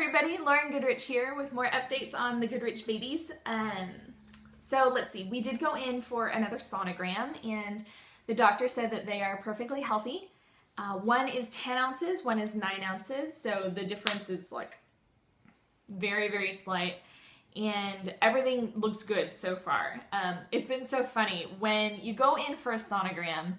everybody, Lauren Goodrich here with more updates on the Goodrich babies. So let's see, we did go in for another sonogram and the doctor said that they are perfectly healthy. One is 10 ounces, one is 9 ounces, so the difference is like very, very slight and everything looks good so far. It's been so funny, when you go in for a sonogram,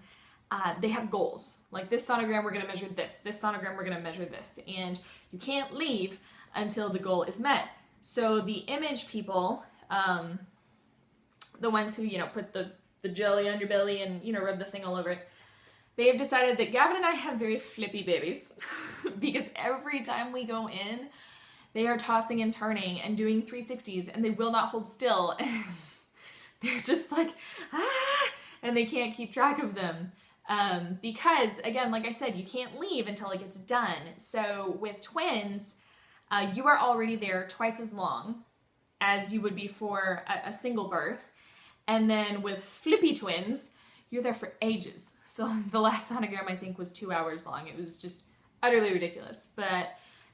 they have goals. Like this sonogram, we're going to measure this sonogram, we're going to measure this, and you can't leave until the goal is met. So the image people, the ones who, put the jelly on your belly and, rub the thing all over it, they have decided that Gavin and I have very flippy babies because every time we go in, they are tossing and turning and doing 360s and they will not hold still. And they're just like, ah, and they can't keep track of them. Because again, like I said, you can't leave until it gets done. So with twins, you are already there twice as long as you would be for a single birth. And then with flippy twins, you're there for ages. So the last sonogram I think was 2 hours long. It was just utterly ridiculous. But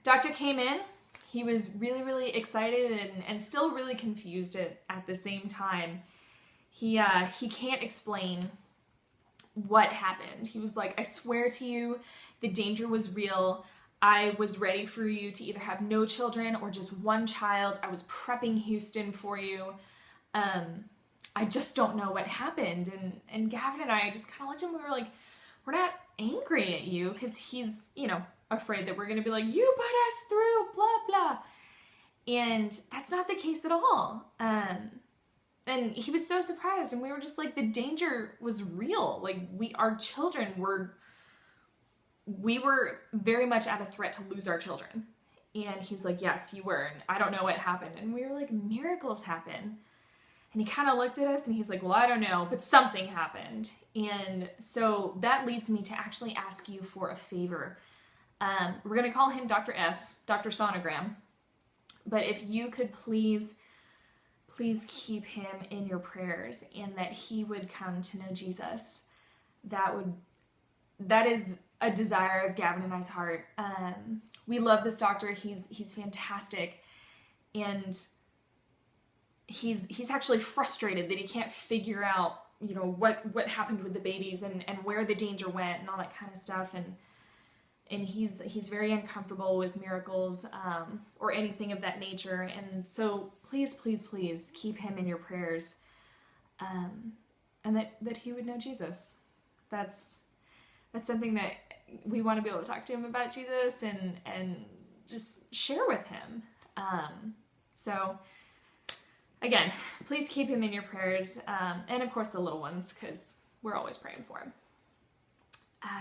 doctor came in, he was really, really excited and still really confused at the same time. He can't explain what happened. He was like, I swear to you, the danger was real. I was ready for you to either have no children or just one child. I was prepping Houston for you. I just don't know what happened. And Gavin and I just kind of looked at him. We were like, we're not angry at you, because he's, afraid that we're going to be like, you put us through, blah, blah. And that's not the case at all. And he was so surprised, and we were just like, the danger was real. Like, our children we were very much at a threat to lose our children. And he was like, yes, you were, and I don't know what happened. And we were like, miracles happen. And he kind of looked at us and he's like, well, I don't know, but something happened. And so that leads me to actually ask you for a favor. We're going to call him Dr. S, Dr. Sonogram. But if you could please keep him in your prayers, and that he would come to know Jesus. That is a desire of Gavin and I's heart. We love this doctor. He's fantastic. And he's actually frustrated that he can't figure out, what happened with the babies and where the danger went and all that kind of stuff. And he's very uncomfortable with miracles or anything of that nature. And so please keep him in your prayers, and that he would know Jesus. That's something that we want to be able to talk to him about Jesus and just share with him. So again, please keep him in your prayers, and of course the little ones, because we're always praying for him.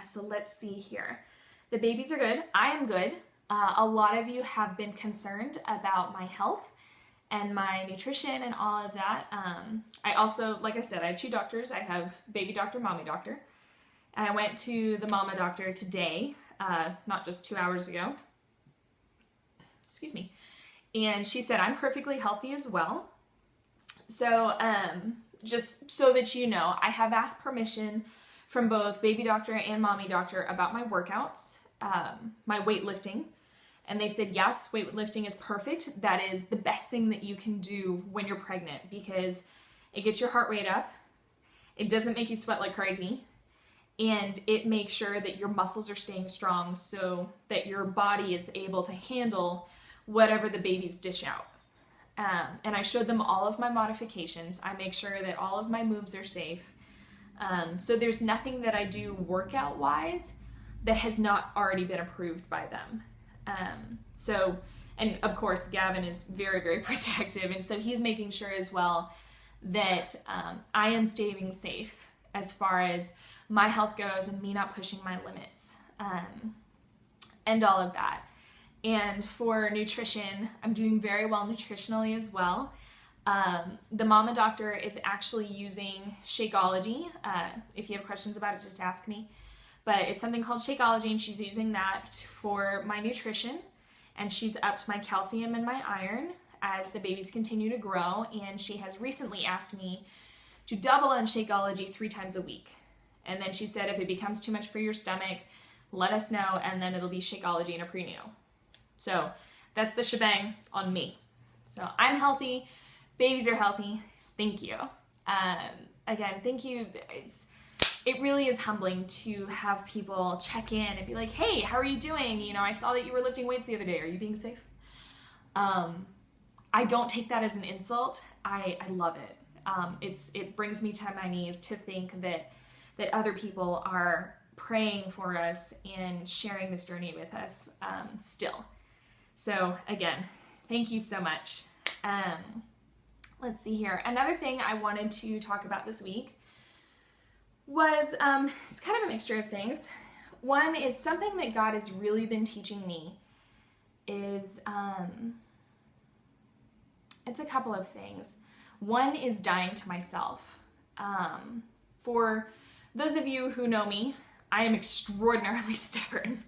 So let's see here. The babies are good. I am good. A lot of you have been concerned about my health and my nutrition and all of that. I also, like I said, I have 2 doctors. I have baby doctor, mommy doctor. And I went to the mama doctor today, not just 2 hours ago. Excuse me. And she said I'm perfectly healthy as well. So just so that you know, I have asked permission from both baby doctor and mommy doctor about my workouts, my weightlifting. And they said, yes, weightlifting is perfect. That is the best thing that you can do when you're pregnant, because it gets your heart rate up. It doesn't make you sweat like crazy. And it makes sure that your muscles are staying strong so that your body is able to handle whatever the babies dish out. And I showed them all of my modifications. I make sure that all of my moves are safe. So there's nothing that I do workout-wise that has not already been approved by them. And of course, Gavin is very, very protective, and so he's making sure as well that I am staying safe as far as my health goes and me not pushing my limits, and all of that. And for nutrition, I'm doing very well nutritionally as well. The mama doctor is actually using Shakeology. If you have questions about it, just ask me. But it's something called Shakeology, and she's using that for my nutrition. And she's upped my calcium and my iron as the babies continue to grow. And she has recently asked me to double on Shakeology 3 times a week. And then she said, if it becomes too much for your stomach, let us know, and then it'll be Shakeology and a prenatal. So That's the shebang on me. So I'm healthy, babies are healthy. Thank you. Again, thank you. It really is humbling to have people check in and be like, hey, how are you doing? You know, I saw that you were lifting weights the other day. Are you being safe? I don't take that as an insult. I love it. It brings me to my knees to think that other people are praying for us and sharing this journey with us still. So again, thank you so much. Let's see here. Another thing I wanted to talk about this week was, it's kind of a mixture of things. One is something that God has really been teaching me is, it's a couple of things. One is dying to myself. For those of you who know me, I am extraordinarily stubborn.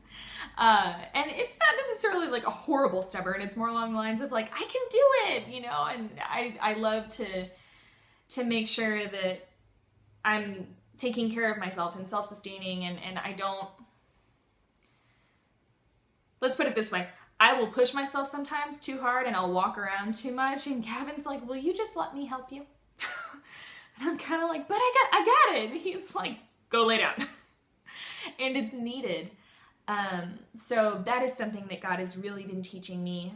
And it's not necessarily like a horrible stubborn. It's more along the lines of like, I can do it, you know, and I love to make sure that I'm taking care of myself and self-sustaining and I don't, let's put it this way. I will push myself sometimes too hard and I'll walk around too much and Gavin's like, will you just let me help you? And I'm kind of like, but I got it. And he's like, go lay down. And it's needed. So that is something that God has really been teaching me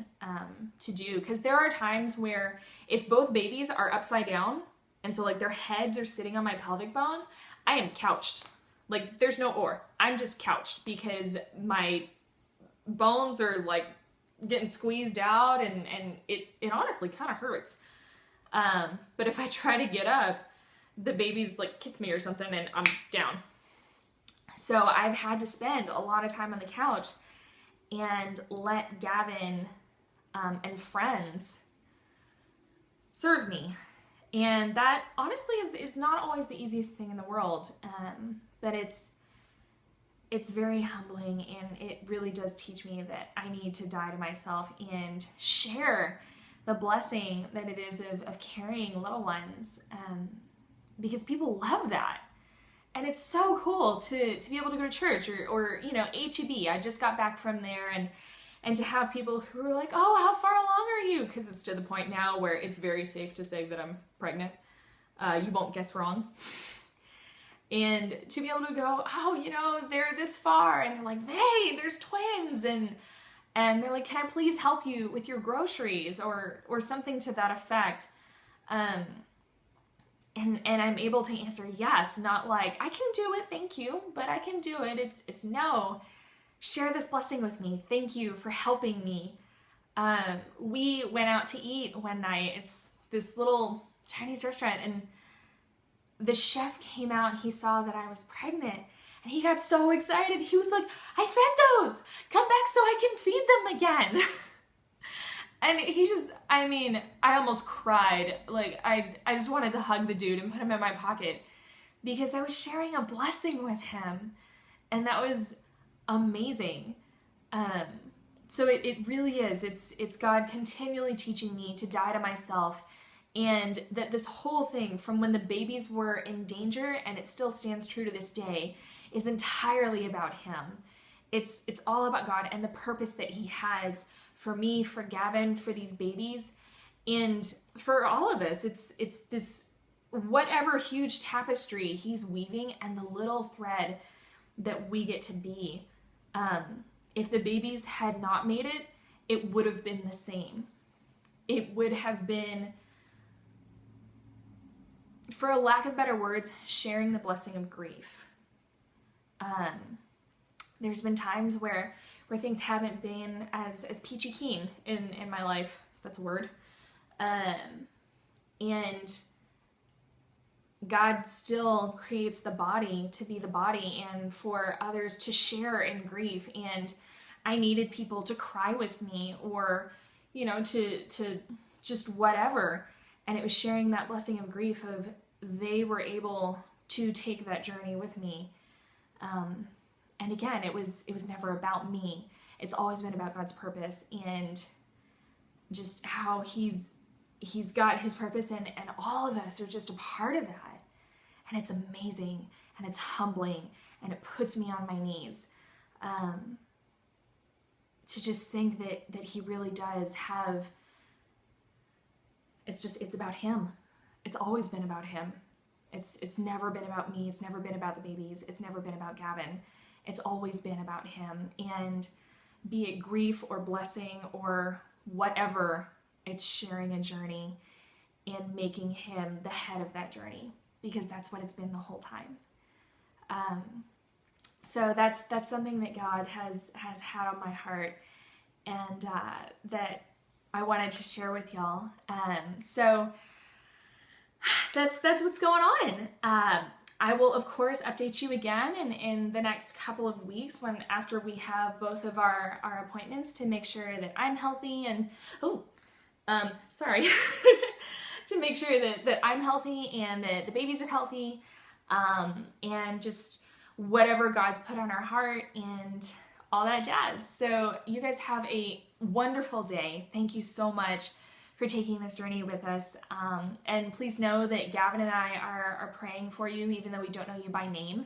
to do. Because there are times where if both babies are upside down, and so like their heads are sitting on my pelvic bone, I am couched. Like there's no or. I'm just couched because my bones are like getting squeezed out and it honestly kind of hurts. But if I try to get up, the babies like kick me or something and I'm down. So I've had to spend a lot of time on the couch and let Gavin and friends serve me. And that honestly is not always the easiest thing in the world, but it's very humbling and it really does teach me that I need to die to myself and share the blessing that it is of carrying little ones, because people love that. And it's so cool to be able to go to church or you know, HEB. I just got back from there and to have people who are like, oh, how far along are you? Because it's to the point now where it's very safe to say that I'm pregnant. You won't guess wrong. And to be able to go, oh, you know, they're this far. And they're like, hey, there's twins. And they're like, can I please help you with your groceries or something to that effect? And I'm able to answer yes, not like, I can do it, thank you, but I can do it. It's no, share this blessing with me. Thank you for helping me. We went out to eat one night. It's this little Chinese restaurant and the chef came out and he saw that I was pregnant and he got so excited. He was like, I fed those, come back so I can feed them again. And he just, I mean, I almost cried. Like, I just wanted to hug the dude and put him in my pocket because I was sharing a blessing with him. And that was amazing. So it really is. It's God continually teaching me to die to myself, and that this whole thing from when the babies were in danger, and it still stands true to this day, is entirely about him. It's all about God and the purpose that he has for me, for Gavin, for these babies, and for all of us. It's this whatever huge tapestry he's weaving and the little thread that we get to be. If the babies had not made it, it would have been the same. It would have been, for a lack of better words, sharing the blessing of grief. There's been times where things haven't been as peachy keen in my life, if that's a word. And God still creates the body to be the body and for others to share in grief. And I needed people to cry with me or, you know, to just whatever. And it was sharing that blessing of grief of they were able to take that journey with me. And again, it was never about me. It's always been about God's purpose and just how he's got his purpose and all of us are just a part of that. And it's amazing and it's humbling and it puts me on my knees to just think that he really does have, it's about him. It's always been about him. It's never been about me. It's never been about the babies. It's never been about Gavin. It's always been about him. And be it grief or blessing or whatever, it's sharing a journey and making him the head of that journey, because that's what it's been the whole time. So that's something that God has had on my heart, and that I wanted to share with y'all. So that's what's going on. I will of course update you again in the next couple of weeks after we have both of our appointments, to make sure that I'm healthy and to make sure that I'm healthy and that the babies are healthy, and just whatever God's put on our heart and all that jazz. So you guys have a wonderful day. Thank you so much for taking this journey with us. And please know that Gavin and I are praying for you, even though we don't know you by name.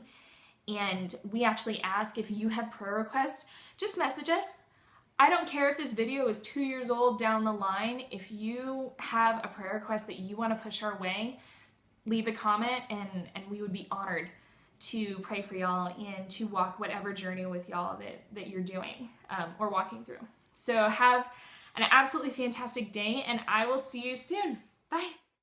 And we actually ask, if you have prayer requests, just message us. I don't care if this video is 2 years old down the line. If you have a prayer request that you want to push our way, leave a comment, and we would be honored to pray for y'all and to walk whatever journey with y'all that you're doing or walking through. So have an absolutely fantastic day, and I will see you soon. Bye.